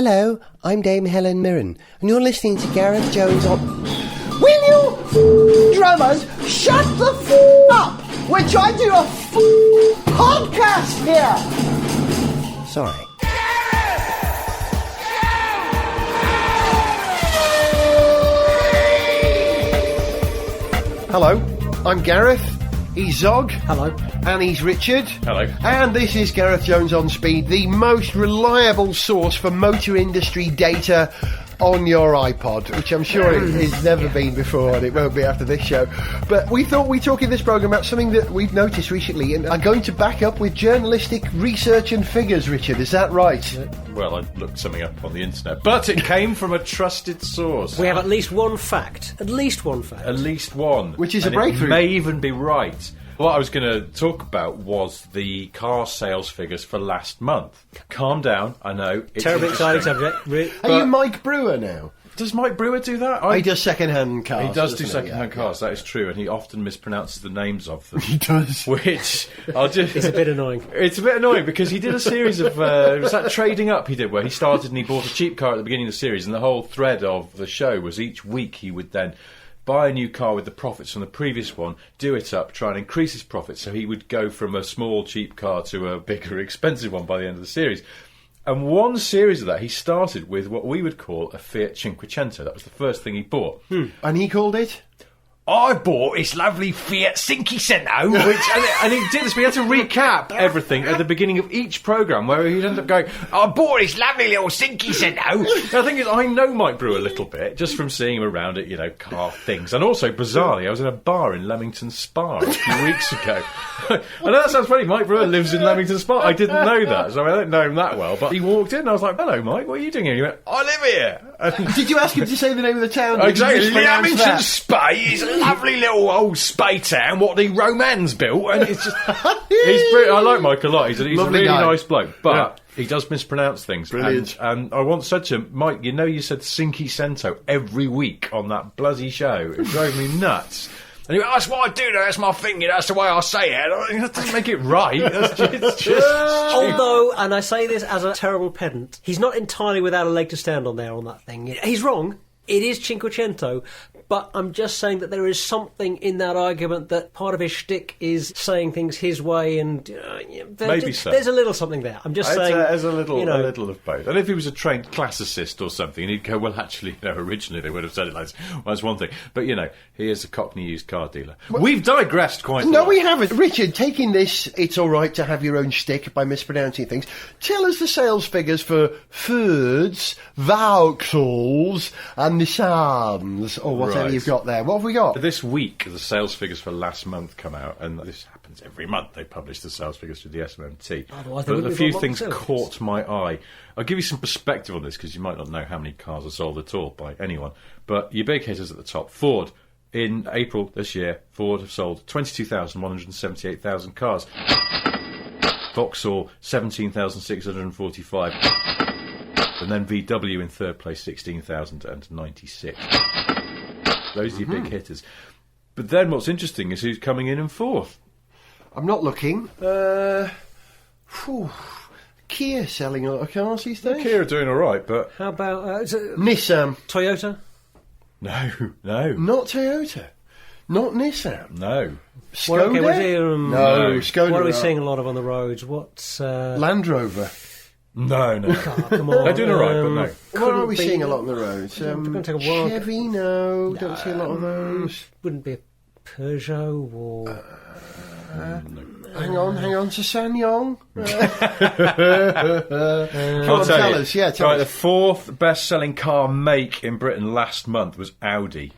Hello, I'm Dame Helen Mirren, and you're listening to Gareth Jones on... Will you drummers shut the up? We're trying to do a podcast here! Sorry. Hello, I'm Gareth. He's Zog. Hello. And he's Richard. Hello. And this is Gareth Jones on Speed, the most reliable source for motor industry data on your iPod, which I'm sure it's never been before, and it won't be after this show. But we thought we'd talk in this programme about something that we've noticed recently and are going to back up with journalistic research and figures, Richard. Is that right? Well, I looked something up on the internet, but it came from a trusted source. We have at least one fact. At least one fact. At least one. Which is a and breakthrough. It may even be right. What I was going to talk about was the car sales figures for last month. Calm down, I know. It's terribly exciting subject. Are you Mike Brewer now? Does Mike Brewer do that? He does second-hand cars. He does do second-hand cars, that is true, and he often mispronounces the names of them. He does. Which, I'll just... It's a bit annoying. It's a bit annoying because he did a series of... it was that Trading Up he did, where he started and he bought a cheap car at the beginning of the series, and the whole thread of the show was each week he would then buy a new car with the profits from the previous one, do it up, try and increase his profits, so he would go from a small, cheap car to a bigger, expensive one by the end of the series. And one series of that, he started with what we would call a Fiat Cinquecento. That was the first thing he bought. And he called it? I bought this lovely Fiat Cinquecento, and he did this. We had to recap everything at the beginning of each programme, where he'd end up going, I bought this lovely little Cinquecento. The thing is, I know Mike Brewer a little bit, just from seeing him around at, car things. And also, bizarrely, I was in a bar in Leamington Spa a few weeks ago. I know that sounds funny, Mike Brewer lives in Leamington Spa. I didn't know that, so I don't know him that well. But he walked in, and I was like, hello, Mike, what are you doing here? He went, I live here. And did you ask him to say the name of the town? Exactly, Leamington Spa is a lovely little old spay town what the Romans built, and it's just I like Mike a lot. He's a really guy. Nice bloke, but he does mispronounce things. Brilliant. And I once said to him, Mike, you said Cinquecento every week on that bloody show. It drove me nuts. And he went, that's what I do, that's my thing, that's the way I say it. That doesn't make it right. It's just Although, and I say this as a terrible pedant, he's not entirely without a leg to stand on there on that thing. He's wrong. It is Cinquecento, but I'm just saying that there is something in that argument that part of his shtick is saying things his way, and maybe so. There's a little something there. I'm just saying there's a little of both. And if he was a trained classicist or something, and he'd go, well, actually, originally they would have said it like this. Well, that's one thing. But he is a Cockney used car dealer. Well, we've digressed quite a lot. No, we haven't. Richard, taking this, it's all right to have your own shtick by mispronouncing things. Tell us the sales figures for Fords, Vauxhalls, and Nissans, or whatever you've got there. What have we got? This week, the sales figures for last month come out, and this happens every month. They publish the sales figures through the SMMT. But a few things caught my eye. I'll give you some perspective on this, because you might not know how many cars are sold at all by anyone. But your big hitters at the top. Ford. In April this year, Ford have sold 22,178,000 cars. Vauxhall, 17,645. And then VW in third place, 16,096. Those are your big hitters. But then what's interesting is who's coming in fourth. I'm not looking. Kia selling a lot of cars these days. Kia are doing all right, but... How about... Nissan. Toyota? No. Not Toyota. Not Nissan. No. Skoda? No, Skoda. What are we seeing a lot of on the roads? What's... Land Rover. No. Come on. They're doing all right, but no. What are we seeing a lot on the roads? Gonna take a while. Chevy, no. Don't see a lot of those. Wouldn't be a Peugeot or... No. Hang on to Sanyong. I'll tell you. Us. Yeah, tell right, us. the fourth best-selling car make in Britain last month was Audi.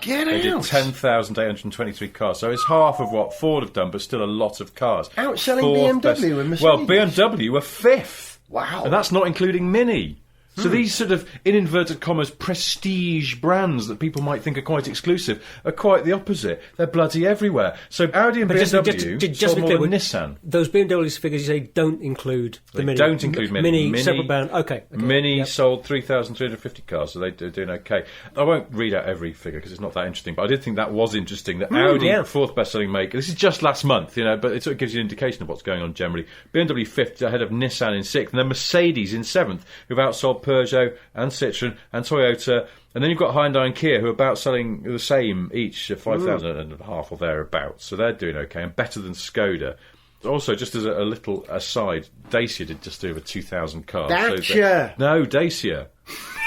Get They did out. 10,823 cars, so it's half of what Ford have done, but still a lot of cars. Outselling BMW and Mercedes. Well, BMW were fifth. Wow. And that's not including Mini. So these sort of, in inverted commas, prestige brands that people might think are quite exclusive are quite the opposite. They're bloody everywhere. So Audi and BMW sold more than Nissan. Those BMW's figures you say don't include the Mini. Don't include Mini. Separate band. Okay. Mini sold 3,350 cars, so they're doing okay. I won't read out every figure because it's not that interesting, but I did think that was interesting. That Audi, fourth best-selling maker. This is just last month, but it sort of gives you an indication of what's going on generally. BMW fifth, ahead of Nissan in sixth, and then Mercedes in seventh, who've outsold Peugeot and Citroën and Toyota. And then you've got Hyundai and Kia, who are about selling the same each, 5,000 and a half or thereabouts. So they're doing okay and better than Skoda. Also, just as a little aside, Dacia did just over 2,000 cars. Dacia! No, Dacia.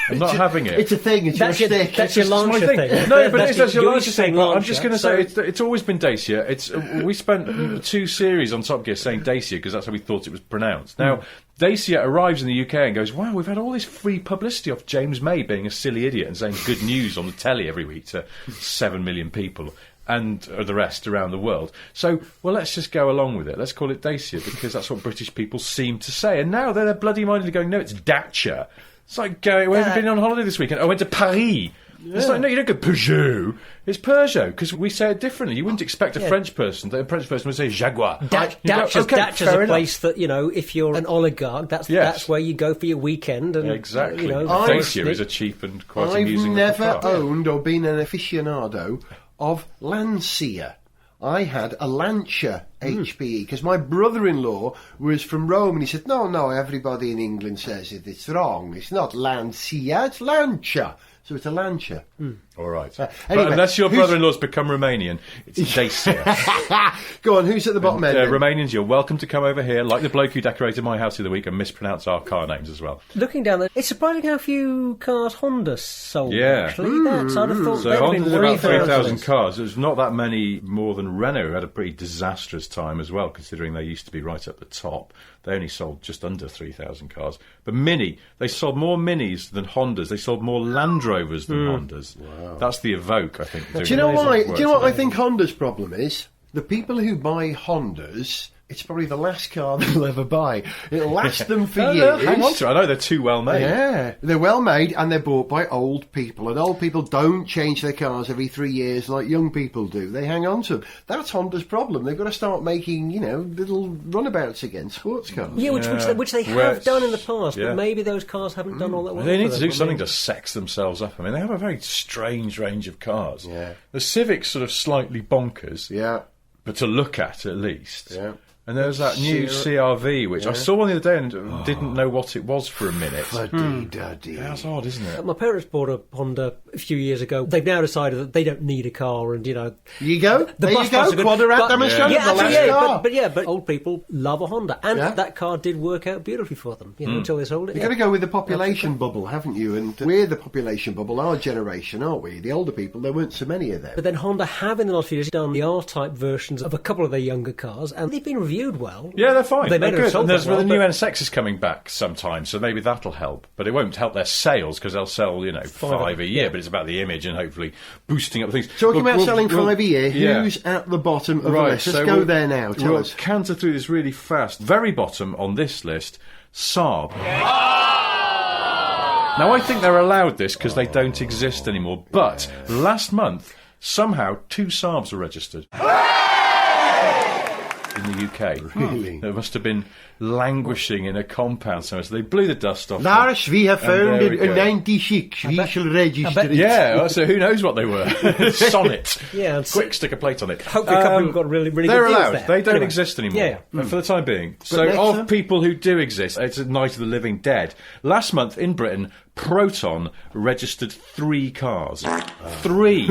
I'm not having it. It's a thing. It's your stick. That's your launcher thing. No, but that's your launcher thing. Launcher, I'm just going to say it's always been Dacia. We spent 2 series on Top Gear saying Dacia because that's how we thought it was pronounced. Now, Dacia arrives in the UK and goes, wow, we've had all this free publicity off James May being a silly idiot and saying good news on the telly every week to 7 million people and the rest around the world. So, well, let's just go along with it. Let's call it Dacia because that's what British people seem to say. And now they're bloody mindedly going, no, it's Dacia. It's like going, where have you been on holiday this weekend? I went to Paris. Yeah. It's like, no, you don't go Peugeot. It's Peugeot, because we say it differently. You wouldn't expect a French person would say Jaguar. Dacia's a place that, if you're an oligarch, that's where you go for your weekend. And, exactly. Dacia is a cheap and quite amusing I've never car. owned or been an aficionado of Lancia. I had a Lancia HPE because my brother-in-law was from Rome and he said, no, everybody in England says it. It's wrong. It's not Lancia, it's Lancia. So it's a Lancia. All right. Anyway, but unless your brother-in-law's become Romanian, it's Dacia. Go on, who's at the bottom end? Romanians, you're welcome to come over here, like the bloke who decorated my house the other week and mispronounce our car names as well. Looking down there, it's surprising how few cars Honda sold, actually. I'd have thought so Honda's about 3,000 cars. There's not that many more than Renault, who had a pretty disastrous time as well, considering they used to be right up the top. They only sold just under 3,000 cars. But Mini, they sold more Minis than Hondas. They sold more Land Rovers than Hondas. Wow. That's the Evoque, I think. Do you know why? Do you know what I think Honda's problem is? The people who buy Hondas, it's probably the last car they'll ever buy. It'll last them for years. Hang on to it. I know they're too well made. Yeah, they're well made and they're bought by old people. And old people don't change their cars every 3 years like young people do. They hang on to them. That's Honda's problem. They've got to start making, little runabouts again, sports cars. Yeah, which they have done in the past, but maybe those cars haven't done all that well. They need to do something to sex themselves up. I mean, they have a very strange range of cars. Yeah. The Civic's sort of slightly bonkers. Yeah. But to look at least. Yeah. And there's that new CRV, which I saw one the other day and didn't know what it was for a minute. Fuddy-duddy. That's odd, isn't it? My parents bought a Honda a few years ago. They've now decided that they don't need a car, and You go. the there bus you go. are good. Quadrat demonstration. The last car. But old people love a Honda, and that car did work out beautifully for them. Until they sold it. You've got to go with the population bubble, haven't you? And we're the population bubble, our generation, aren't we? The older people, there weren't so many of them. But then Honda have in the last few years done the R-Type versions of a couple of their younger cars, and they've been reviewed well. Yeah, they're fine. They're good. And there's the new but NSX is coming back sometime, so maybe that'll help. But it won't help their sales because they'll sell, 5 a year. But it's about the image and hopefully boosting up things. Talking about selling 5 a year, who's at the bottom of the list? Let's go there now. Tell us. Canter through this really fast. Very bottom on this list, Saab. Now, I think they're allowed this because they don't exist anymore. But last month, somehow, 2 Saabs were registered. In the UK. Really? They must have been languishing in a compound somewhere, so they blew the dust off. Lars, we have found a 96. We shall register it. Yeah, so who knows what they were? Sonnet. Yeah, Quick, stick a plate on it. Hopefully a couple have got really good They're deals allowed. there. They don't exist anymore. Yeah. For the time being. So next of time? people who do exist, it's a Night of the Living Dead. Last month in Britain, Proton registered 3 cars. 3.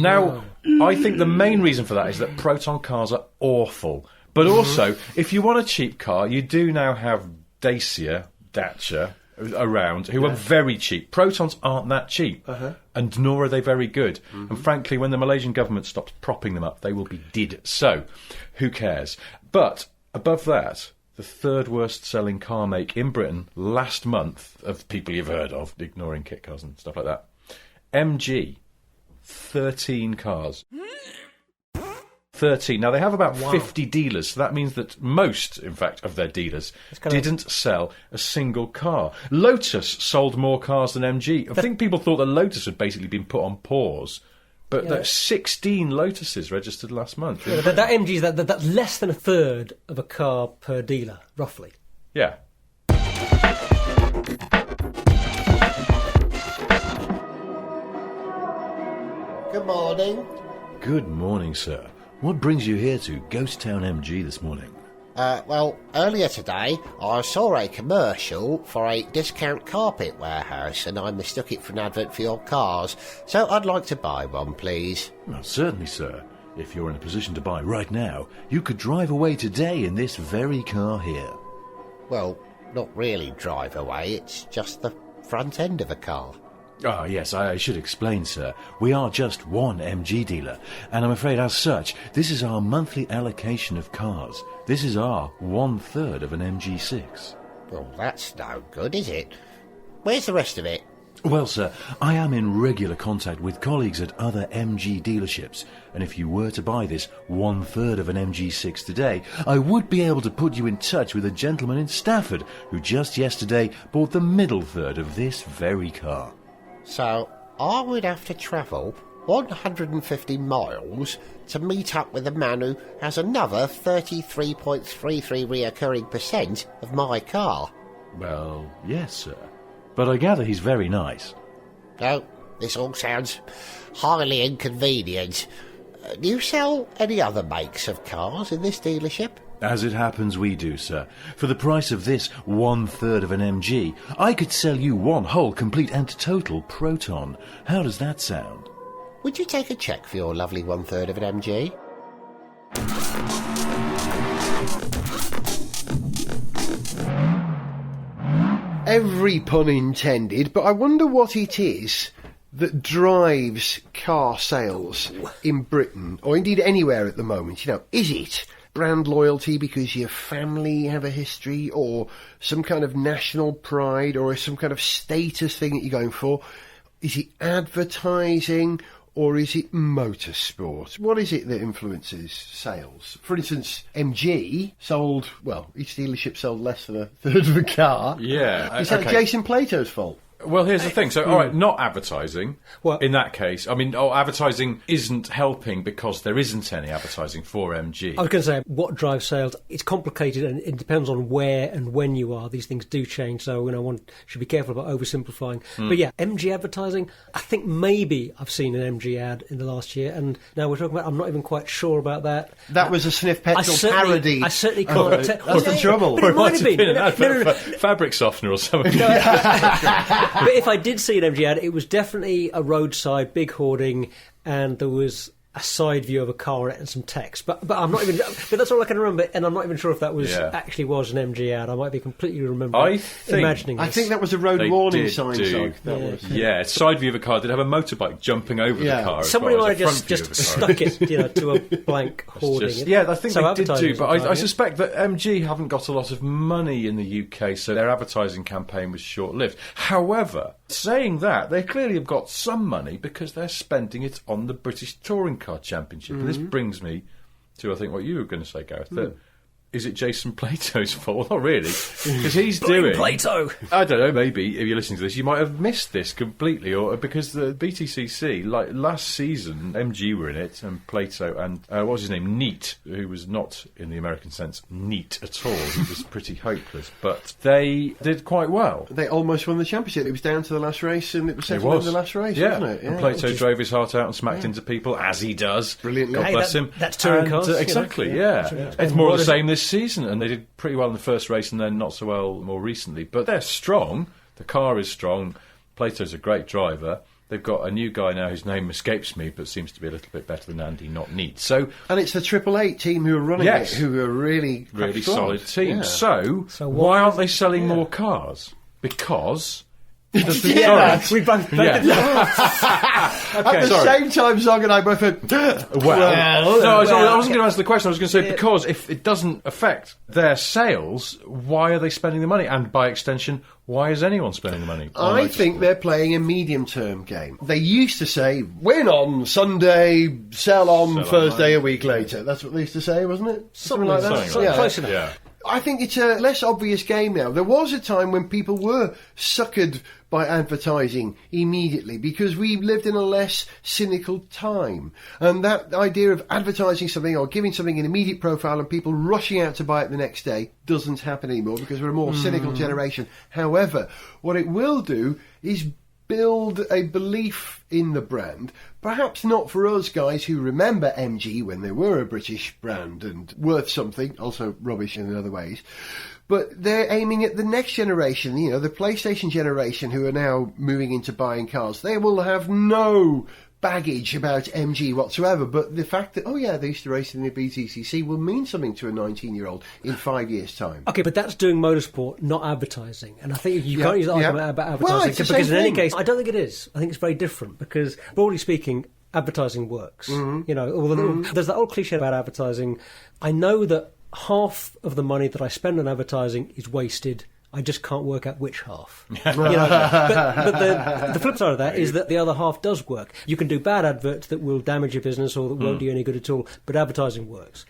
Now, I think the main reason for that is that Proton cars are awful. But also, if you want a cheap car, you do now have Dacia around, who are very cheap. Protons aren't that cheap, and nor are they very good. And frankly, when the Malaysian government stops propping them up, they will be did. So, who cares? But, above that, the 3rd worst selling car make in Britain last month, of people you've heard of, ignoring kit cars and stuff like that, MG, 13 cars. 13. Now, they have about 50 dealers, so that means that most, in fact, of their dealers didn't sell a single car. Lotus sold more cars than MG. I think people thought that Lotus had basically been put on pause, but there's 16 Lotuses registered last month. Yeah, that MG, that's less than a third of a car per dealer, roughly. Yeah. Good morning. Good morning, sir. What brings you here to Ghost Town MG this morning? Well, earlier today I saw a commercial for a discount carpet warehouse and I mistook it for an advert for your cars, so I'd like to buy one, please. Well, certainly, sir. If you're in a position to buy right now, you could drive away today in this very car here. Well, not really drive away, it's just the front end of a car. Ah, yes, I should explain, sir. We are just one MG dealer, and I'm afraid as such, this is our monthly allocation of cars. This is our 1/3 of an MG6. Well, that's no good, is it? Where's the rest of it? Well, sir, I am in regular contact with colleagues at other MG dealerships, and if you were to buy this 1/3 of an MG6 today, I would be able to put you in touch with a gentleman in Stafford who just yesterday bought the middle third of this very car. So, I would have to travel 150 miles to meet up with a man who has another 33.33 reoccurring percent of my car. Well, yes, sir. But I gather he's very nice. Oh, this all sounds highly inconvenient. Do you sell any other makes of cars in this dealership? As it happens, we do, sir. For the price of this 1/3 of an MG, I could sell you one whole, complete and total Proton. How does that sound? Would you take a cheque for your lovely 1/3 of an MG? Every pun intended, but I wonder what it is that drives car sales in Britain, or indeed anywhere at the moment. You know, is it brand loyalty because your family have a history, or some kind of national pride, or some kind of status thing that you're going for? Is it advertising, or is it motorsport? What is it that influences sales? For instance, MG sold, well, each dealership sold less than a third of a car. Yeah. Is that Jason Plato's fault? Well, here's the thing. So, all right, not advertising. Well- in that case, I mean, advertising isn't helping because there isn't any advertising for MG. I was going to say, what drives sales? It's complicated and it depends on where and when you are. These things do change, so one should be careful about oversimplifying. But yeah, MG advertising, I think maybe I've seen an MG ad in the last year, and now we're talking about, I'm not even quite sure about that. That was a Sniff Petrol parody. I certainly can't tell. That's the trouble. But it might have been. an advert for fabric softener or something. But if I did see an MG ad, it was definitely a roadside, big hoarding, and there was a side view of a car on it and some text. But I'm not even. But that's all I can remember, and I'm not even sure if that was actually was an MG ad. I might be completely imagining this. I think that was a road They warning did sign. do. Yeah. Side view of a car did have a motorbike jumping over the car. Somebody as well might as have the just front view of stuck the car. it, to a blank hoarding. I think So they did advertising do, is but a I suspect that MG haven't got a lot of money in the UK, so their advertising campaign was short-lived. However, saying that, they clearly have got some money because they're spending it on the British Touring Car Championship. And this brings me to, I think, what you were going to say, Gareth, that is it Jason Plato's fault? Not really, because he's doing... Plato! I don't know, maybe, if you're listening to this, you might have missed this completely, or because the BTCC, like last season, MG were in it, and Plato, and what was his name? Neat, who was not, in the American sense, neat at all. He was pretty hopeless, but they did quite well. They almost won the championship. It was down to the last race, and it was settled in the last race, wasn't it? And Plato drove his heart out and smacked into people, as he does. Brilliantly. God Hey, bless him. that's touring cars, you know. Exactly, Yeah. It's more of the same this season, and they did pretty well in the first race and then not so well more recently. But they're strong. The car is strong. Plato's a great driver. They've got a new guy now whose name escapes me, but seems to be a little bit better than Andy, not neat. So, And it's the 888 team who are running it, who are really really crack solid squad. team. Yeah. So So why what aren't is they it? selling more cars? Because Yeah, we both. At the same time, Zog and I both went, Well, no, I wasn't going to answer the question. I was going to say, because if it doesn't affect their sales, why are they spending the money? And by extension, why is anyone spending the money? I think they're playing a medium-term game. They used to say, win on Sunday, sell on Thursday a week later. That's what they used to say, wasn't it? Something like that. Close enough. Yeah. I think it's a less obvious game now. There was a time when people were suckered by advertising immediately because we lived in a less cynical time. And that idea of advertising something or giving something an immediate profile and people rushing out to buy it the next day doesn't happen anymore because we're a more cynical generation. However, what it will do is build a belief in the brand, perhaps not for us guys who remember MG when they were a British brand and worth something, also rubbish in other ways, but they're aiming at the next generation, you know, the PlayStation generation who are now moving into buying cars. They will have no baggage about MG whatsoever, but the fact that, they used to race in the BTCC will mean something to a 19-year-old in 5 years' time. Okay, but that's doing motorsport, not advertising. And I think you can't use the argument about advertising. Well, it's the because same in any thing. case, I don't think it is. I think it's very different because, broadly speaking, advertising works. You know, there's that old cliche about advertising. I know that half of the money that I spend on advertising is wasted. I just can't work out which half. But the flip side of that is that the other half does work. You can do bad adverts that will damage your business or that won't do you any good at all, but advertising works.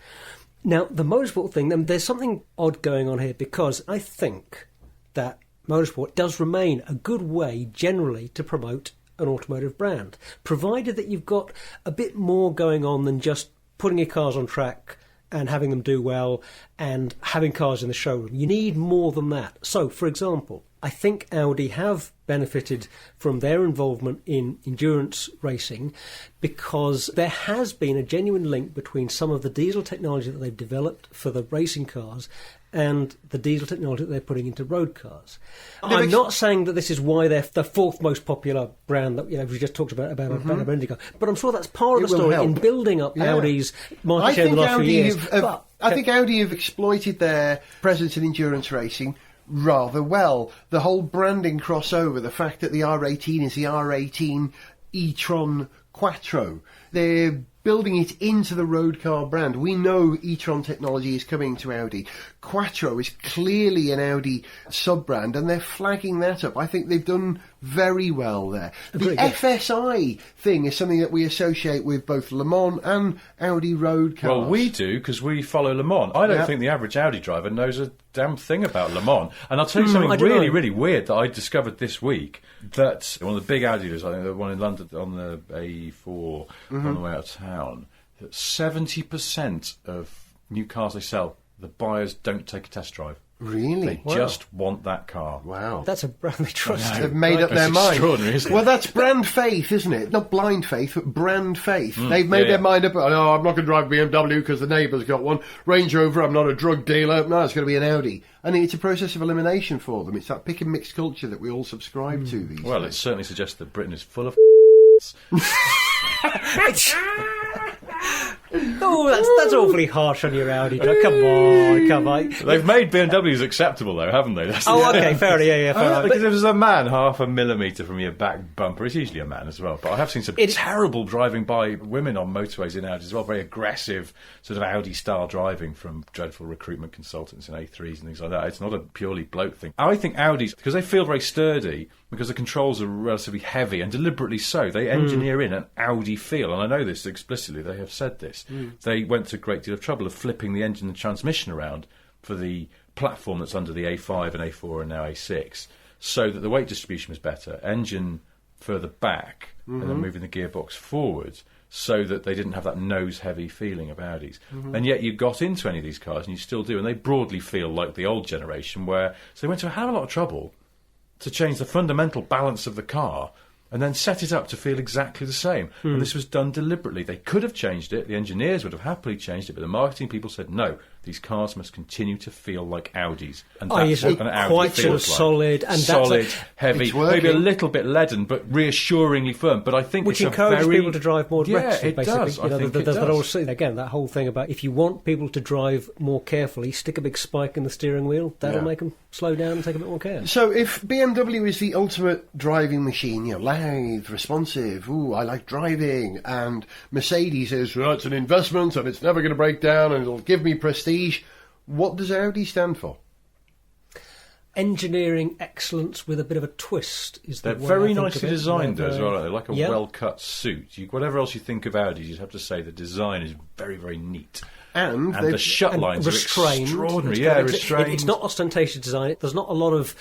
Now, the motorsport thing, there's something odd going on here because I think that motorsport does remain a good way generally to promote an automotive brand, provided that you've got a bit more going on than just putting your cars on track and having them do well and having cars in the showroom. You need more than that. So, for example, I think Audi have benefited from their involvement in endurance racing because there has been a genuine link between some of the diesel technology that they've developed for the racing cars and the diesel technology that they're putting into road cars. I'm not saying that this is why they're the fourth most popular brand that we just talked about IndyCar, but I'm sure that's part of the story in building up Audi's market share in the last few years. I think Audi have exploited their presence in endurance racing rather well. The whole branding crossover, the fact that the R18 is the R18 e-tron Quattro, they're building it into the road car brand. We know e-tron technology is coming to Audi. Quattro is clearly an Audi sub-brand, and they're flagging that up. I think they've done very well there. The FSI thing is something that we associate with both Le Mans and Audi road cars. Well, we do, because we follow Le Mans. I don't think the average Audi driver knows a damn thing about Le Mans. And I'll tell you something really weird that I discovered this week, that one of the big Audi dealers, I think the one in London on the A4 on the way out of town, that 70% of new cars they sell, the buyers don't take a test drive. Really? They just want that car. Wow. That's a brand they trust. They've made up their mind. Extraordinary, isn't it? Well, that's brand faith, isn't it? Not blind faith, but brand faith. They've made their mind up. Oh, I'm not going to drive a BMW because the neighbour's got one. Range Rover, I'm not a drug dealer. No, it's going to be an Audi. And it's a process of elimination for them. It's that pick and mix culture that we all subscribe to these Well, days. it certainly suggests that Britain is full of Oh, that's awfully harsh on your Audi, Joe. Come on. They've made BMWs acceptable, though, haven't they? That's Okay, fair enough. Because if there's a man half a millimetre from your back bumper, it's usually a man as well. But I have seen some terrible driving by women on motorways in Audi as well, very aggressive sort of Audi-style driving from dreadful recruitment consultants in A3s and things like that. It's not a purely bloke thing. I think Audis, because they feel very sturdy, because the controls are relatively heavy, and deliberately so, they engineer in an Audi feel. And I know this explicitly, they have said this. They went to a great deal of trouble of flipping the engine and transmission around for the platform that's under the A5 and A4 and now A6, so that the weight distribution was better, engine further back, and then moving the gearbox forward, so that they didn't have that nose-heavy feeling of Audis. And yet you got into any of these cars, and you still do, and they broadly feel like the old generation, where so they went to a hell of a lot of trouble to change the fundamental balance of the car and then set it up to feel exactly the same. And this was done deliberately. They could have changed it, the engineers would have happily changed it, but the marketing people said, no, these cars must continue to feel like Audis. And Oh, that's yes, what an Audi quite sort of feels like. solid, and solid, that's heavy, It's working. maybe a little bit leaden, but reassuringly firm. But I think which it's encourages a very, people to drive more directly. it basically. does. I think it there's that does. old, again, that whole thing about if you want people to drive more carefully, stick a big spike in the steering wheel. That'll make them slow down and take a bit more care. So if BMW is the ultimate driving machine, lithe, responsive, ooh, I like driving, and Mercedes is, well, it's an investment and it's never going to break down and it'll give me prestige, what does Audi stand for? Engineering excellence with a bit of a twist is the They're way I very think nicely of it. designed They're as very- well. They're like a Yeah. well-cut suit. Whatever else you think of Audis, you'd have to say the design is very, very neat. And the shut and lines restrained. are extraordinary. It's Yeah, got- restrained. It's not ostentatious design. There's not a lot of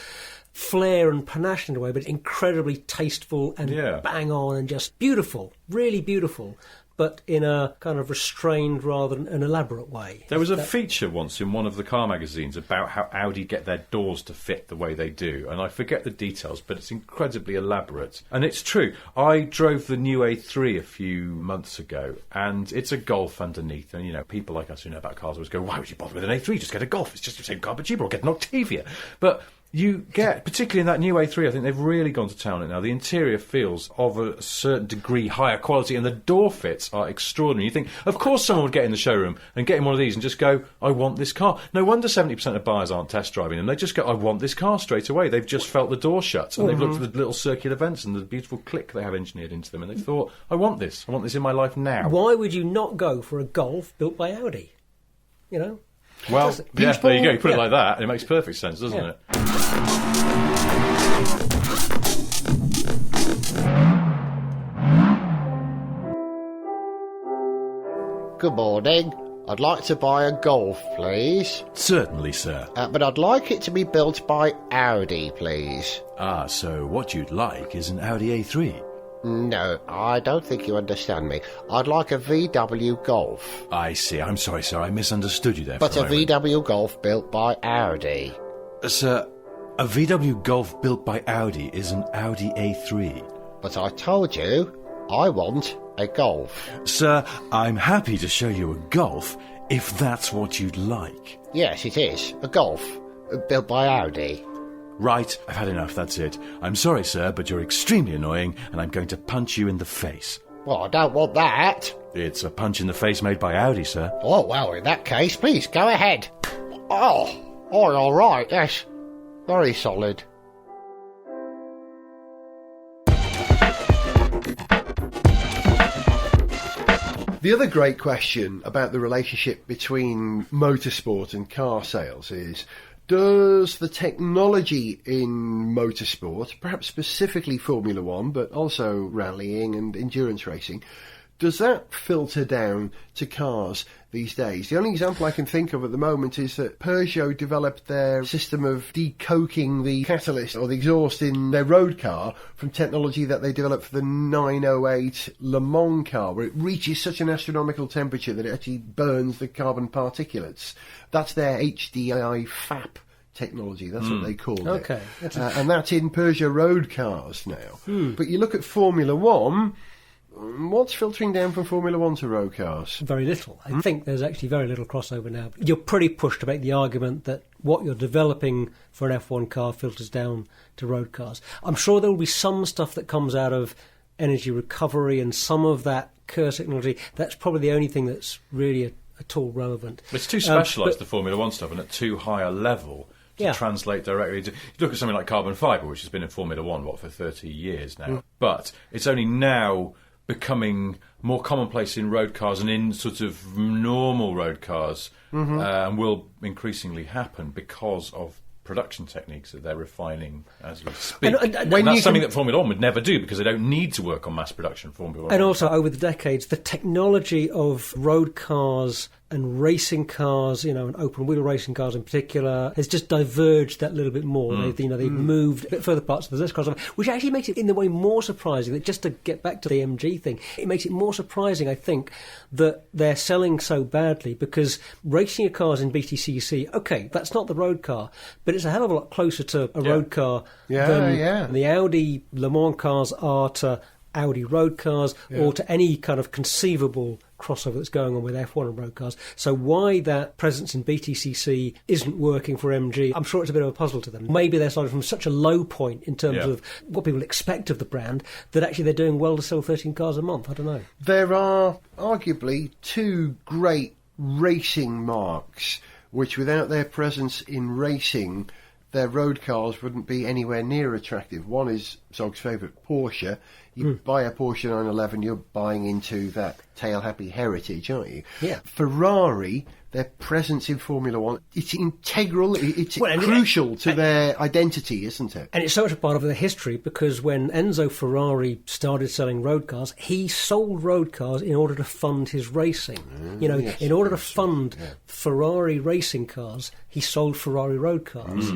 flair and panache in a way, but incredibly tasteful and bang on and just beautiful, really beautiful, but in a kind of restrained rather than an elaborate way. There was a feature once in one of the car magazines about how Audi get their doors to fit the way they do, and I forget the details, but it's incredibly elaborate. And it's true. I drove the new A3 a few months ago, and it's a Golf underneath, and, people like us who know about cars always go, why would you bother with an A3? Just get a Golf. It's just the same car, but cheaper, or get an Octavia. But you get, particularly in that new A3, I think they've really gone to town on it now. The interior feels of a certain degree higher quality, and the door fits are extraordinary. You think, of course someone would get in the showroom and get in one of these and just go, I want this car. No wonder 70% of buyers aren't test driving them. They just go, I want this car straight away. They've just felt the door shut, and they've looked at the little circular vents and the beautiful click they have engineered into them, and they've thought, I want this in my life now. Why would you not go for a Golf built by Audi? Well, yeah, there you go. You put it Yeah. like that, and it makes perfect sense, doesn't Yeah. it? Good morning. I'd like to buy a Golf, please. Certainly, sir. But I'd like it to be built by Audi, please. Ah, so what you'd like is an Audi A3. No, I don't think you understand me. I'd like a VW Golf. I see. I'm sorry, sir. I misunderstood you there But for a a moment. VW Golf built by Audi. Sir, a VW Golf built by Audi is an Audi A3. But I told you, I want a Golf. Sir, I'm happy to show you a Golf if that's what you'd like. Yes, it is. A Golf. Built by Audi. Right, I've had enough, that's it. I'm sorry, sir, but you're extremely annoying, and I'm going to punch you in the face. Well, I don't want that. It's a punch in the face made by Audi, sir. Oh, well, in that case, please, go ahead. Oh, all right, yes. Very solid. The other great question about the relationship between motorsport and car sales is, does the technology in motorsport, perhaps specifically Formula One, but also rallying and endurance racing, does that filter down to cars these days? The only example I can think of at the moment is that Peugeot developed their system of decoking the catalyst or the exhaust in their road car from technology that they developed for the 908 Le Mans car, where it reaches such an astronomical temperature that it actually burns the carbon particulates. That's their HDI FAP technology. That's what they call it. Okay. And that's in Peugeot road cars now. But you look at Formula One, what's filtering down from Formula One to road cars? Very little. I think there's actually very little crossover now. You're pretty pushed to make the argument that what you're developing for an F1 car filters down to road cars. I'm sure there will be some stuff that comes out of energy recovery and some of that KER technology. That's probably the only thing that's really at all relevant. It's too specialised, but- the Formula One stuff, and at too high a level to Yeah. translate directly to... You look at something like carbon fibre, which has been in Formula One, for 30 years now. But it's only now becoming more commonplace in road cars and in sort of normal road cars, and will increasingly happen because of production techniques that they're refining as we speak. And And that's something that Formula One would never do, because they don't need to work on mass production Formula One. And also, over the decades, the technology of road cars and racing cars, and open-wheel racing cars in particular, has just diverged that little bit more. They've moved a bit further apart, so there's less crossover, which actually makes it, in a way, more surprising. That just to get back to the MG thing, it makes it more surprising, I think, that they're selling so badly, because racing your cars in BTCC, OK, that's not the road car, but it's a hell of a lot closer to a road car than the Audi Le Mans cars are to Audi road cars or to any kind of conceivable crossover that's going on with F1 and road cars. So why that presence in BTCC isn't working for MG, I'm sure it's a bit of a puzzle to them. Maybe they're starting from such a low point in terms of what people expect of the brand that actually they're doing well to sell 13 cars a month. I don't know. There are arguably two great racing marques which, without their presence in racing, their road cars wouldn't be anywhere near attractive. One is Zog's favourite, Porsche. You buy a Porsche 911, you're buying into that tail-happy heritage, aren't you? Yeah. Ferrari, their presence in Formula One, it's integral, it's crucial to their identity, isn't it? And it's so much a part of their history because when Enzo Ferrari started selling road cars, he sold road cars in order to fund his racing. In order to fund Ferrari racing cars, he sold Ferrari road cars.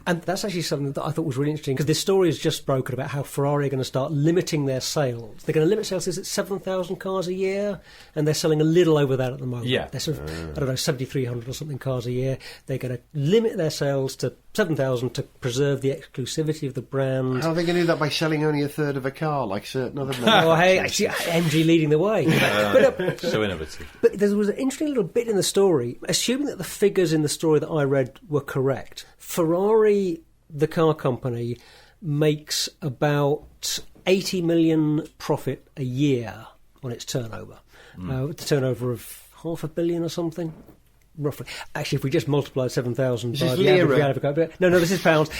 And that's actually something that I thought was really interesting because this story has just broken about how Ferrari are going to start limiting their sales. They're going to limit sales, is it 7,000 cars a year? And they're selling a little over that at the moment. Yeah. They're sort of, I don't know, 7,300 or something cars a year. They're going to limit their sales to 7,000 to preserve the exclusivity of the brand. How are they going to do that by selling only a third of a car, like certain other manufacturers? Oh, hey, actually, MG leading the way. So innovative. But there was an interesting little bit in the story, assuming that the figures in the story that I read were correct. Ferrari, the car company, makes about 80 million profit a year on its turnover. The turnover of $500 million or something. Roughly. Actually, if we just multiply 7,000 by the average... No, this is pounds.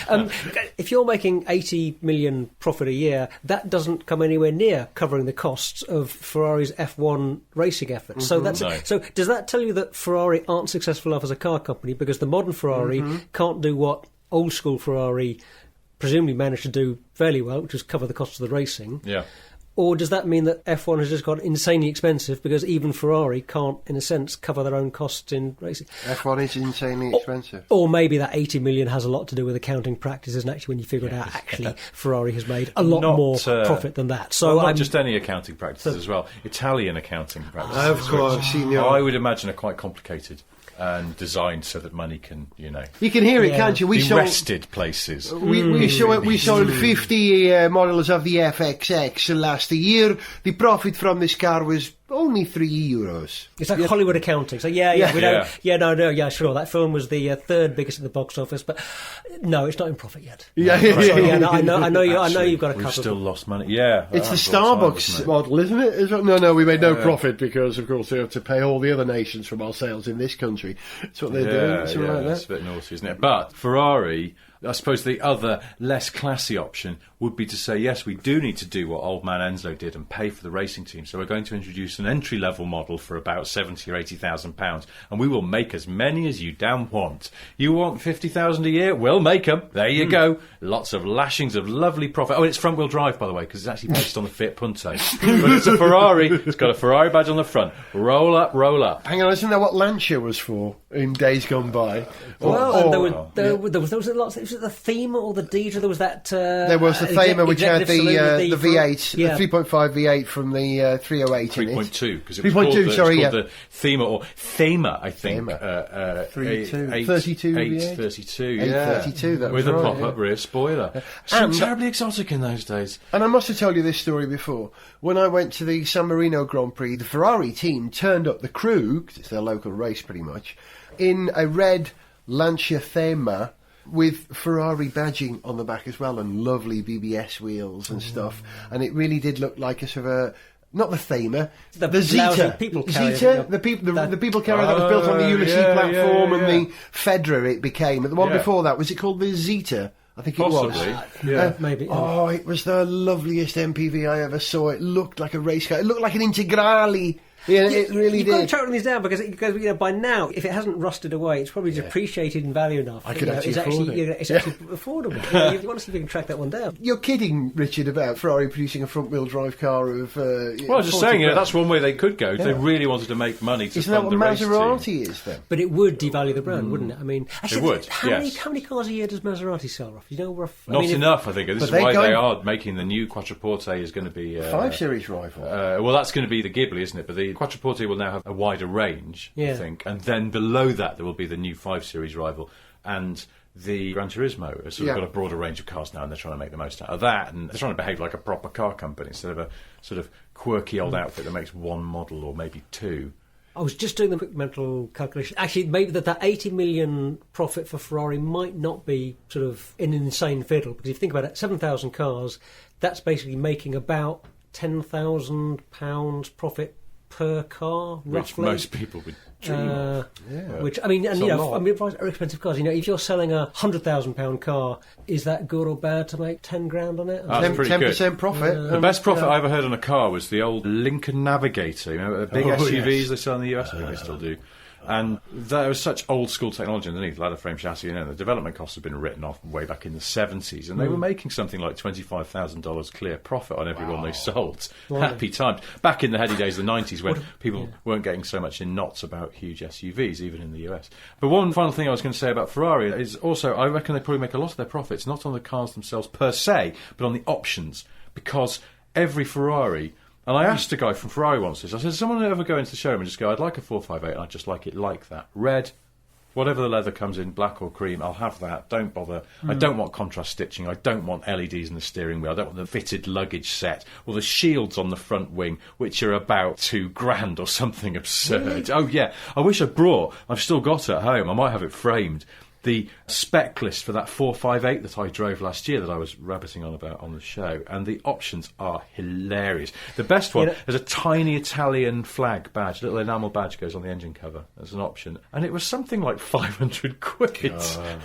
If you're making 80 million profit a year, that doesn't come anywhere near covering the costs of Ferrari's F1 racing efforts. So so does that tell you that Ferrari aren't successful enough as a car company because the modern Ferrari can't do what old school Ferrari presumably managed to do fairly well, which was cover the costs of the racing? Yeah. Or does that mean that F1 has just got insanely expensive because even Ferrari can't, in a sense, cover their own costs in racing? F1 is insanely expensive. Or maybe that 80 million has a lot to do with accounting practices, and actually when you figure it out, actually Ferrari has made a lot more profit than that. So not just any accounting practices as well, Italian accounting practices. Of course, I would imagine are quite complicated and designed so that money can, You can hear it, can't you? be wrested places. We sold 50 models of the FXX last year. The profit from this car was only €3. It's like Hollywood accounting. So sure. That film was the third biggest at the box office, but no, it's not in profit yet. I know you've got a couple. We've still lost money. Yeah, it's the Starbucks model, isn't it? No, we made no profit because, of course, we have to pay all the other nations from our sales in this country. That's what they're doing. Something like that. It's a bit naughty, isn't it? But Ferrari, I suppose the other less classy option would be to say, yes, we do need to do what old man Enzo did and pay for the racing team. So we're going to introduce an entry-level model for about £70,000 or £80,000, and we will make as many as you damn want. You want 50,000 a year? We'll make them. There you go. Lots of lashings of lovely profit. Oh, and it's front-wheel drive, by the way, because it's actually based on the Fiat Punto. But it's a Ferrari. It's got a Ferrari badge on the front. Roll up, roll up. Hang on, isn't that what Lancia was for in days gone by? There was lots. Was it the Thema or the Deidre? There was that. There was the Thema, which had the V8, the 3.5 V8 from the 308 in it. 3.2, because it was called the Thema, or Thema, I think. 32 V8. 832, that was with right, a pop-up rear spoiler. So terribly exotic in those days. And I must have told you this story before. When I went to the San Marino Grand Prix, the Ferrari team turned up the crew, because it's their local race pretty much, in a red Lancia Thema with Ferrari badging on the back as well, and lovely BBS wheels and stuff. And it really did look like a sort of a... Not the Thema, the Zeta. People carrier. Zeta, the people carrier that was built on the Ulysses platform, and the Fedra it became. And the one before that, was it called the Zeta? I think it was. Maybe. Oh, it was the loveliest MPV I ever saw. It looked like a race car. It looked like an Integrale. Yeah, it really You've did. got to track these down because by now, if it hasn't rusted away, it's probably depreciated in value enough. I could actually afford it. It's actually affordable. You want to see if you can track that one down. You're kidding, Richard, about Ferrari producing a front-wheel drive car of... well, I was just saying, that's one way they could go if they really wanted to make money to fund the race team. Isn't that what Maserati is, then? But it would devalue the brand, wouldn't it? I mean, actually, it would, how many cars a year does Maserati sell, Ruff? You know, rough... Not enough, I think. This is why they are making the new Quattroporte is going to be... 5 Series rival. Well, that's going to be the Ghibli, isn't it? But the Quattroporte will now have a wider range, I think. And then below that, there will be the new 5 Series rival. And the Gran Turismo has sort of got a broader range of cars now, and they're trying to make the most out of that, and they're trying to behave like a proper car company instead of a sort of quirky old outfit that makes one model or maybe two. I was just doing the quick mental calculation. Actually, maybe that 80 million profit for Ferrari might not be sort of an insane fiddle, because if you think about it, 7,000 cars, that's basically making about £10,000 profit per car, roughly. Which most people would dream of. Which, I mean, and are expensive cars. If you're selling a £100,000 car, is that good or bad to make 10 grand on it? That's pretty 10% profit. The best profit I ever heard on a car was the old Lincoln Navigator, the big SUVs they sell in the US, I think they still do. And there was such old school technology underneath, ladder frame chassis, the development costs have been written off way back in the 70s, and they were making something like $25,000 clear profit on every one they sold. Happy times. Back in the heady days of the 90s when people weren't getting so much in knots about huge SUVs, even in the US. But one final thing I was going to say about Ferrari is also, I reckon they probably make a lot of their profits, not on the cars themselves per se, but on the options, because every Ferrari... And I asked a guy from Ferrari once this. I said, does someone ever go into the showroom and just go, I'd like a 458 and I'd just like it like that. Red, whatever the leather comes in, black or cream, I'll have that. Don't bother. I don't want contrast stitching. I don't want LEDs in the steering wheel. I don't want the fitted luggage set or the shields on the front wing, which are about £2,000 or something absurd. Really? Oh, yeah. I wish I've still got it at home. I might have it framed. The spec list for that 458 that I drove last year that I was rabbiting on about on the show, and the options are hilarious. The best one is a tiny Italian flag badge, little enamel badge goes on the engine cover as an option, and it was something like 500 quid.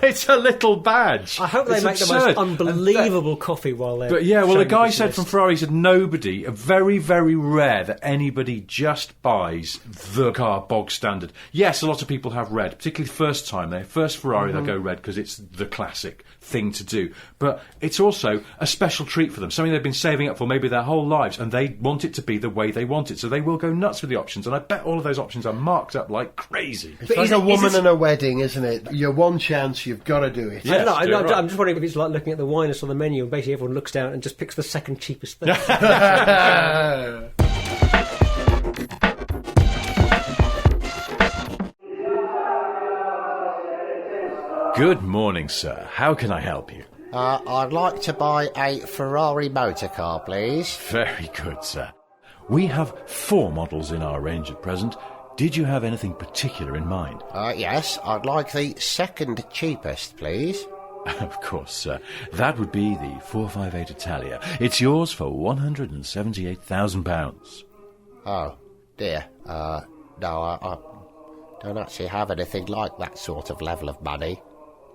It's a little badge. I hope they make the most unbelievable coffee while they're... But yeah, well, the guy said from Ferrari, said nobody, very, very rare that anybody just buys the car bog standard. Yes, a lot of people have red, particularly first time, their first Ferrari, they'll go red because it's the classic thing to do. But it's also a special treat for them, something they've been saving up for maybe their whole lives, and they want it to be the way they want it. So they will go nuts with the options, and I bet all of those options are marked up like crazy. It's like a woman and a wedding, isn't it? Your one chance, you've got to do it. Yes, I'm just wondering if it's like looking at the wine list on the menu, and basically everyone looks down and just picks the second cheapest thing. Good morning, sir. How can I help you? I'd like to buy a Ferrari motor car, please. Very good, sir. We have 4 models in our range at present. Did you have anything particular in mind? Yes, I'd like the second cheapest, please. Of course, sir. That would be the 458 Italia. It's yours for £178,000. Oh, dear. No, I don't actually have anything like that sort of level of money.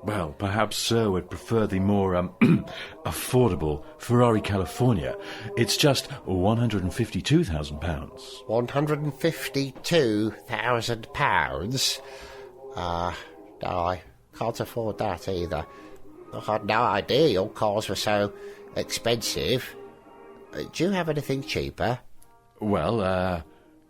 Well, perhaps Sir would prefer the more affordable Ferrari California. It's just £152,000. £152,000? No, I can't afford that either. I had no idea your cars were so expensive. Do you have anything cheaper? Well,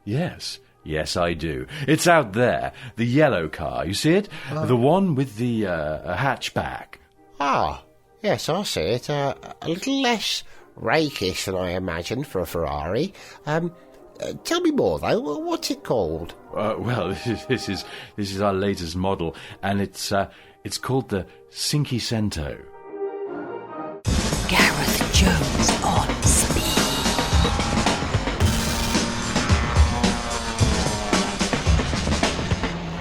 yes. Yes, I do. It's out there. The yellow car. You see it? The one with the hatchback. Ah, yes, I see it. A little less rakish than I imagined for a Ferrari. Tell me more, though. What's it called? Well, this is our latest model, and it's called the Cinquecento. Gareth Jones on speed.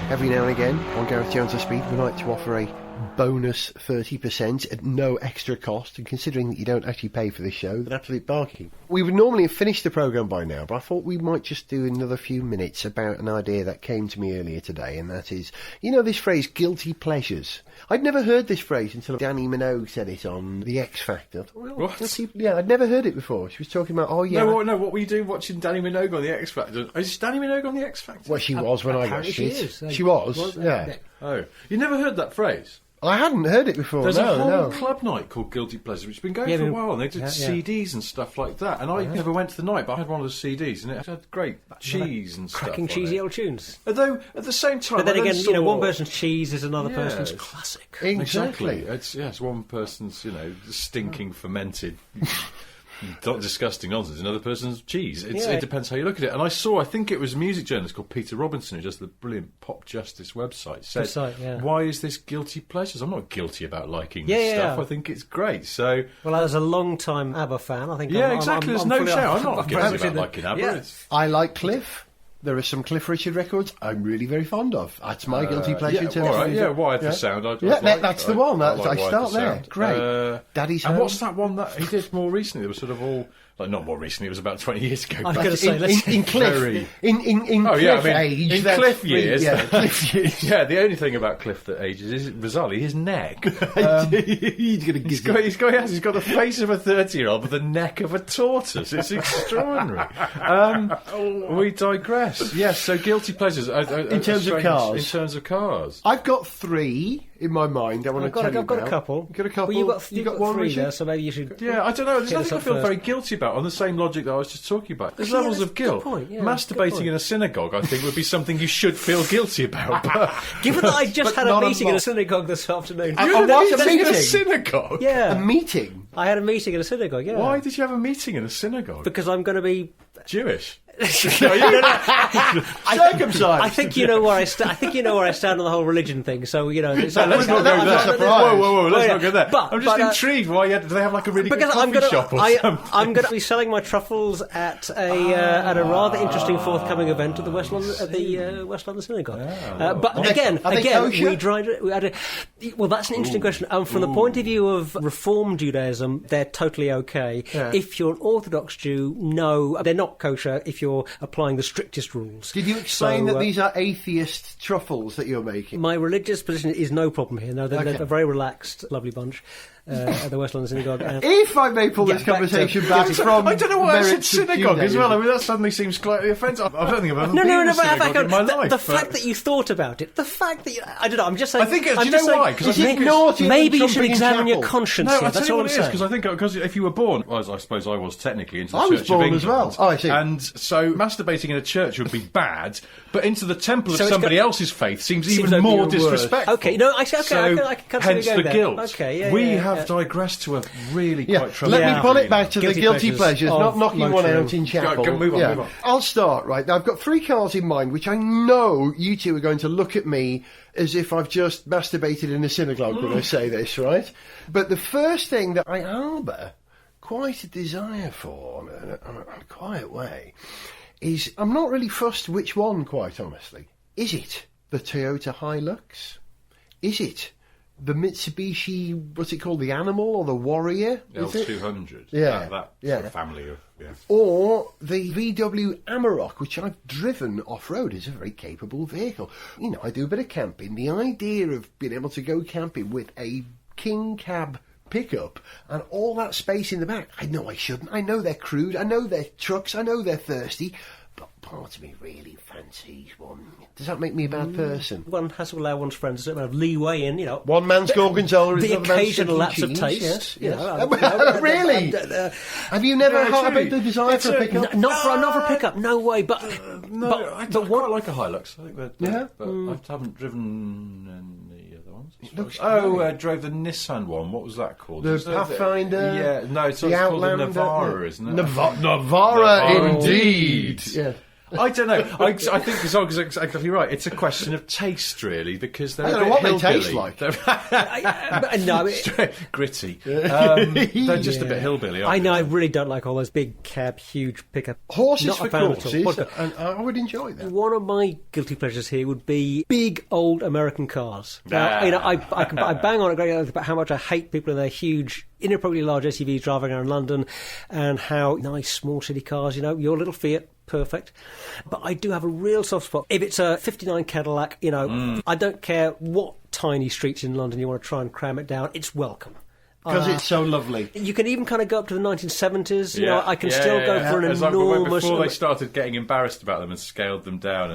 Every now and again, on Gareth Jones on Speed, we like to offer a bonus 30% at no extra cost, and considering that you don't actually pay for this show, an absolute bargain. We would normally have finished the programme by now, but I thought we might just do another few minutes about an idea that came to me earlier today, and that is, you know this phrase, guilty pleasures? I'd never heard this phrase until Danny Minogue said it on The X Factor. What? Yeah, I'd never heard it before. She was talking about, No, what were you doing watching Danny Minogue on The X Factor? Is Danny Minogue on The X Factor? Well, she was when I watched she it. is. She was, yeah. Oh, you never heard that phrase? I hadn't heard it before. There's a whole club night called Guilty Pleasure, which has been going for a while, and they did CDs and stuff like that. And I never went to the night, but I had one of the CDs, and it had great cheese and stuff. Cracking cheesy old tunes. Although at the same time, but then again, one person's cheese is another person's classic. Exactly. It's one person's, stinking fermented not disgusting nonsense. Another person's cheese. It Yeah. depends how you look at it. And I think it was a music journalist called Peter Robinson, who does the brilliant Pop Justice website, said, yeah. why is this guilty pleasures? I'm not guilty about liking Yeah, this yeah, stuff. yeah. I think it's great. So, Well, as a long-time ABBA fan, I think yeah, I'm, exactly. I'm There's no fully shout. I'm not I'm guilty very about much in liking ABBA. Yeah. It's- I like Cliff. There are some Cliff Richard records I'm really very fond of. That's my guilty pleasure. yeah, in terms all of right, music. yeah, Why the Sound. That's the one. I Why start the there. Sound. Great. Daddy's And Home. what's that one that he did more recently? It was sort of all... Like, not more recently, it was about 20 years ago. I was but- going to say, let's in Cliff, Very- in Oh, Cliff yeah, I mean, age, in that's Cliff free. years. Yeah, Cliff years. Yeah, the only thing about Cliff that ages is bizarrely his neck. He's going to He's got the face of a 30-year-old with the neck of a tortoise. It's extraordinary. We digress. Yes, so guilty pleasures. In terms of cars. In terms of cars. I've got 3 in my mind. I want to tell you I've got about. a couple. You've got a couple. Well, you've got one, 3 Richard? there, so maybe you should... Yeah, I don't know. There's Hit us nothing I up feel first. very guilty about, on the same logic that I was just talking about. There's Yeah, levels that's of a good guilt. point, yeah, good Masturbating point. in a synagogue, I think, would be something you should feel guilty about. But Given that I just But had a not a meeting in a lot. synagogue this afternoon. I- you had what's a a meeting in a meeting? synagogue? Yeah. A meeting. I had a meeting in a synagogue, yeah. Why did you have a meeting in a synagogue? Because I'm going to be... Jewish. Circumcised. I think you know where I stand. I think you know where I stand on the whole religion thing. So you know, Let's not go there. surprised. Whoa, let's Wait, not go there. but- I'm just but, intrigued. Why do they have like a really good Because coffee shop or something? I'm going to be selling my truffles at a rather interesting forthcoming event at the West London Synagogue. But again, are they kosher? we had well, that's an interesting question. From the point of view of Reform Judaism, they're totally okay. Yeah. If you're an Orthodox Jew, no, they're not kosher if you're applying the strictest rules. Did you explain So, that these are atheist truffles that you're making? My religious position is no problem here. No, they're Okay. a very relaxed, lovely bunch at the West London Synagogue. If I may pull Yeah, this back to- conversage back from I don't know why I said merits of synagogue as well. I Judaism. mean, that suddenly seems slightly offensive. I don't think I've ever No, been in a but synagogue in my life. the but- fact that you thought about it, the fact that I don't know. I'm just saying. I think it's- I'm do you just know saying, why? 'Cause I Is it think it's- naughty that maybe you you're should jumping in examine your chapel? conscience. No, here. I'll That's tell you all what I'm it is, saying. because if you were born, well, I suppose I was technically into the I was Church born of as England. well. Oh, I see. And so masturbating in a church would be bad, but into the temple of So it's somebody got- else's faith seems Seems even like more even worse. disrespectful. Okay, no, I see. Okay, so, I can see where hence you're the going guilt. there. Okay, yeah, we yeah, have yeah. digressed to a really Yeah, quite troubling. let me pull it arena. back to the guilty pleasures, of not knocking one motoring. out in chapel. Go, move on, move on. I'll start, right. Now, I've got 3 cars in mind, which I know you two are going to look at me as if I've just masturbated in a synagogue when I say this, right? But the first thing that I harbour quite a desire for, in a quiet way, is I'm not really fussed which one, quite honestly. Is it the Toyota Hilux? Is it the Mitsubishi, what's it called, the Animal or the Warrior? Is it? L200. Yeah, That yeah. sort of family of... Yeah. Or the VW Amarok, which I've driven off-road. It's a very capable vehicle. You know, I do a bit of camping. The idea of being able to go camping with a king cab pickup and all that space in the back, I know I shouldn't. I know they're crude. I know they're trucks. I know they're thirsty. But part of me really fancies one. Does that make me a bad person? One has to allow one's friends a certain amount of leeway in, you know. One man's gorgonzola is the another man's occasional lapse stinking of taste. cheese. You Yes, know, yes. Really? Have you never No, harboured truly. the desire for a It's a- pickup? Not for a pickup, no way. But No, I quite like a Hilux. I think that, Yeah? but I haven't driven any other ones. looks I drove the Nissan one. What was that called? The Is that Pathfinder? Yeah, no, it's The called the Outlander? Navara, isn't it? Navara, Navara. indeed. Yeah. I don't know. I think it's exactly right. It's a question of taste, really, because they're I a don't know bit what they hillbilly. taste like. no, Gritty. They're just a bit hillbilly. I know. I really don't like all those big cab, huge pickup. Horses Not for a fan at all. courses, What- and I would enjoy that. One of my guilty pleasures here would be big old American cars. Now, you know, I bang on a great deal about how much I hate people in their huge, inappropriately large SUVs driving around London, and how nice small city cars. You know, your little Fiat. Perfect. But I do have a real soft spot. If it's a 59 Cadillac, you know, I don't care what tiny streets in London you want to try and cram it down, it's welcome. Because it's so lovely. You can even kind of go up to the 1970s. You know, I can still go for an As I remember enormous... before they started getting embarrassed about them and scaled them down,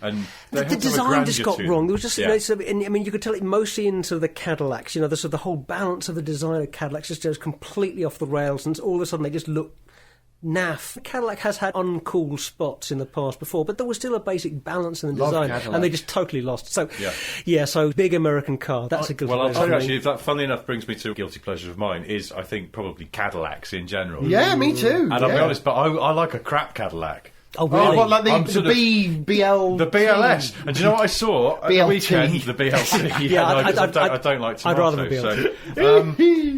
and they The had to have a design just grandeur got to wrong. them. There was just, you know, sort of, and, I mean, you could tell it mostly in sort of the Cadillacs. You know, the sort of the whole balance of the design of Cadillacs just goes completely off the rails, and all of a sudden they just look naff. Cadillac has had uncool spots in the past before, but there was still a basic balance in the Love design, Cadillac. and they just totally lost. So, yeah, so big American car. That's a good Well, I'll pleasure. tell you actually, if that, funnily enough, brings me to a guilty pleasure of mine, is, I think, probably Cadillacs in general. Yeah, me too. And I'll be honest, but I like a crap Cadillac. Oh, really? Well, like I'm the sort of- BL... The BLS. And do you know what I saw at the BLT. weekend? The BLT. Yeah, no, 'cause I'd- I don't like I'd tomatoes. rather be So,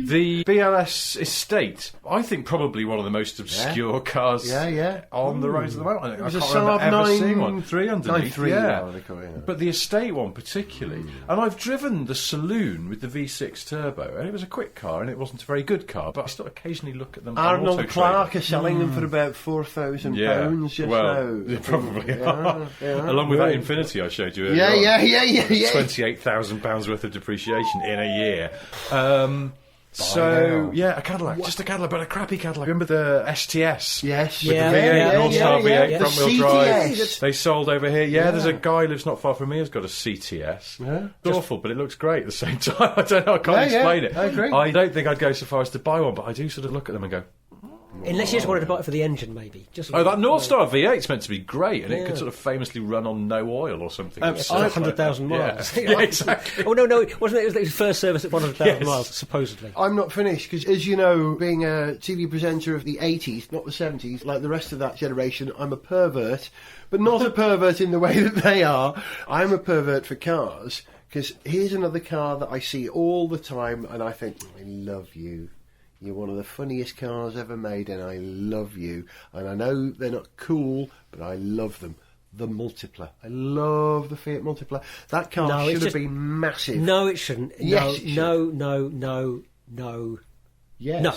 the BLS Estate, I think probably one of the most obscure cars on the roads at the moment. It was I a can't remember Saab ever seeing one. 3 underneath, 9.3, yeah. they call it, yeah. But the Estate one particularly. And I've driven the Saloon with the V6 turbo, and it was a quick car, and it wasn't a very good car, but I still occasionally look at them on Arnold Auto Clark Trader. are selling them for about £4,000 just well, now. they probably are. Yeah. Along with that Infinity I showed you earlier. Yeah. £28,000 worth of depreciation in a year. A Cadillac, just a Cadillac, but a crappy Cadillac. Remember the STS? Yes. With Yeah, the V8, yeah, North Star V8, The front wheel CTS. drive. They sold over here. Yeah, there's a guy who lives not far from me who's got a CTS. Yeah. It's awful, but it looks great at the same time. I don't know, I can't explain it. I agree. I don't think I'd go so far as to buy one, but I do sort of look at them and go, Unless you just wanted to buy it for the engine, maybe. Just oh, that North Star V8's meant to be great, and it could sort of famously run on no oil or something. It's 100,000 miles. Yeah, exactly. Oh, no, it wasn't. It was his first service at 100,000 Yes. miles, supposedly. I'm not finished because, as you know, being a TV presenter of the 80s, not the 70s, like the rest of that generation, I'm a pervert, but not a pervert in the way that they are. I'm a pervert for cars because here's another car that I see all the time and I think, I love you. You're one of the funniest cars ever made and I love you. And I know they're not cool, but I love them. The Multipla. I love the Fiat Multipla. That car should have been massive. No, it shouldn't. Yes, it should. No. Yes. No.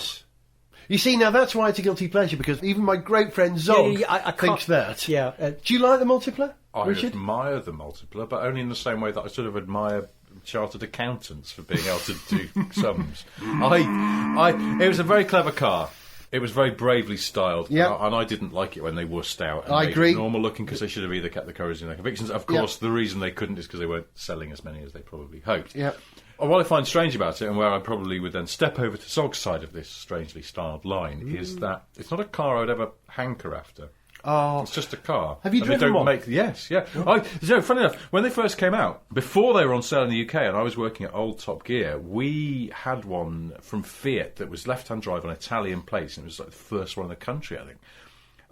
You see, now that's why it's a guilty pleasure, because even my great friend Zog I thinks that. Yeah. Do you like the Multipla, I Richard? admire the Multipla, but only in the same way that I sort of admire chartered accountants for being able to do sums. It was a very clever car. It was very bravely styled, and I didn't like it when they wussed out and I made agree. it normal looking, because they should have either kept the courage in their convictions. Of course, the reason they couldn't is because they weren't selling as many as they probably hoped. Yeah. What I find strange about it, and where I probably would then step over to Zog's side of this strangely styled line, is that it's not a car I would ever hanker after. Oh. It's just a car. Have you And they driven don't one? Yes, yeah. Funny enough, when they first came out, before they were on sale in the UK, and I was working at Old Top Gear, we had one from Fiat that was left-hand drive on Italian plates, and it was like the first one in the country, I think.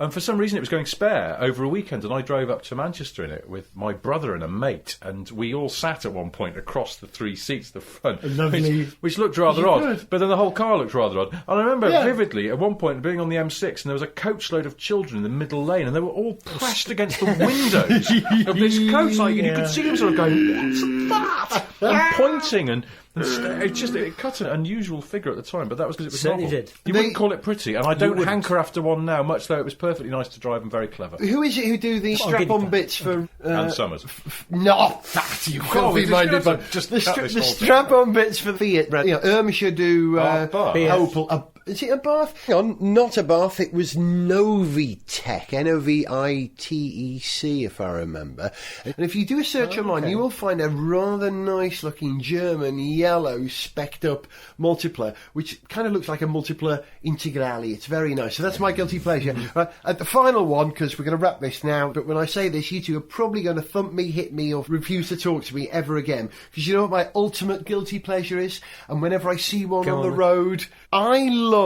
And for some reason it was going spare over a weekend, and I drove up to Manchester in it with my brother and a mate, and we all sat at one point across the 3 seats at the front, Lovely. which looked rather You odd, could. but then the whole car looked rather odd. And I remember Yeah. vividly at one point being on the M6, and there was a coachload of children in the middle lane, and they were all pressed against the windows of this coach, like, and you could see them sort of going, "What's that?" and pointing, and it cut an unusual figure at the time, but that was because it was Certainly novel. did. You wouldn't call it pretty, and I don't hanker after one now, much though it was perfectly nice to drive and very clever. Who is it who do the give you strap-on that. bits for... And Summers. Not that, you filthy-minded gonna bug. just The cut this whole thing. strap-on bits for Fiat. You know, Irmischer do... Bath. Opel. Is it a Bath? Hang on, not a Bath. It was Novitec. Novitec, if I remember. And if you do a search online, you will find a rather nice-looking German yellow specced-up Multipla, which kind of looks like a Multipla Integrale. It's very nice. So that's my guilty pleasure. Right, at the final one, because we're going to wrap this now, but when I say this, you two are probably going to thump me, hit me, or refuse to talk to me ever again. Because you know what my ultimate guilty pleasure is? And whenever I see one Go on the on. road, I love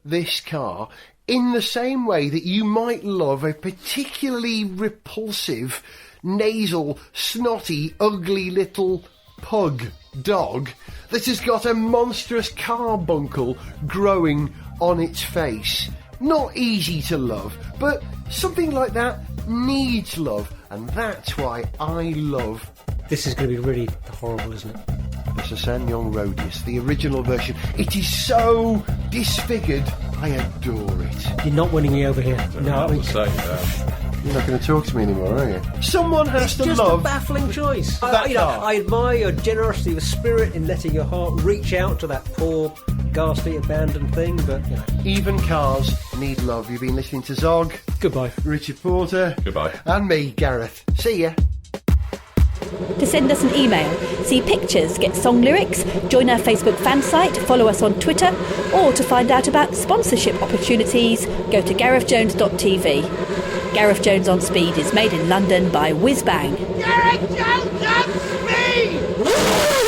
this car in the same way that you might love a particularly repulsive, nasal, snotty, ugly little pug dog that has got a monstrous carbuncle growing on its face. Not easy to love, but something like that needs love, and that's why I love This is going to be really horrible, isn't it? the Ssangyong Rodius, the original version. It is so disfigured, I adore it. You're not winning me over here. No, I mean, You're not going to talk to me anymore, are you? Someone has to just love... a baffling choice. that car. I admire your generosity of spirit in letting your heart reach out to that poor, ghastly, abandoned thing, but, you know. Even cars need love. You've been listening to Zog, Goodbye. Richard Porter, Goodbye. and me, Gareth. See ya. To send us an email, see pictures, get song lyrics, join our Facebook fan site, follow us on Twitter, or to find out about sponsorship opportunities, go to garethjones.tv. Gareth Jones on Speed is made in London by Whiz Bang. Gareth Jones on Speed!